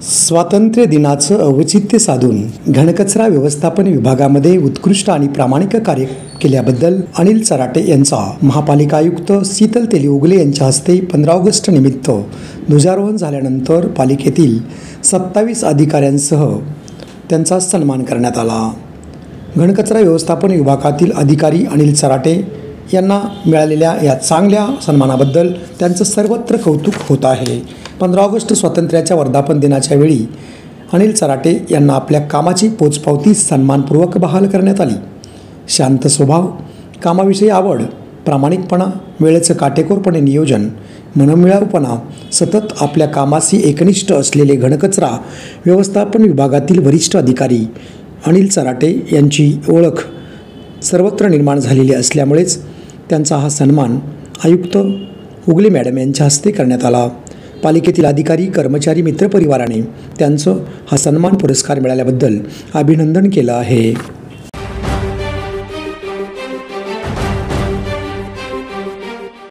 स्वातंत्र्य दिनाचं औचित्य साधून घनकचरा व्यवस्थापन विभागामध्ये उत्कृष्ट आणि प्रामाणिक कार्य केल्याबद्दल अनिल चराटे यांचा महापालिका आयुक्त शीतल तेली उगले यांच्या हस्ते 15 ऑगस्ट निमित्त ध्वजारोहण झाल्यानंतर पालिकेतील 27 अधिकाऱ्यांसह त्यांचा सन्मान करण्यात आला। घनकचरा व्यवस्थापन विभागातील अधिकारी अनिल चराटे यांना मिळालेल्या या चांगल्या सन्मानाबद्दल त्यांचं सर्वत्र कौतुक होत आहे। 15 ऑगस्ट स्वातंत्र्याच्या वर्धापन दिनाच्या वेळी अनिल चराटे यांना आपल्या कामाची पोचपावती सन्मानपूर्वक बहाल करण्यात आली। शांत स्वभाव, कामाविषयी आवड, प्रामाणिकपणा, वेळेचं काटेकोरपणे नियोजन, मनमिळाऊपणा, सतत आपल्या कामाशी एकनिष्ठ असलेले घनकचरा व्यवस्थापन विभागातील वरिष्ठ अधिकारी अनिल चराटे यांची ओळख सर्वत्र निर्माण झालेली असल्यामुळेच त्यांचा हा सन्मान आयुक्त उगले मॅडम यांच्या हस्ते करण्यात आला। पालिकेतील अधिकारी, कर्मचारी, मित्रपरिवाराने त्यांचं हा सन्मान पुरस्कार मिळाल्याबद्दल अभिनंदन केलं आहे।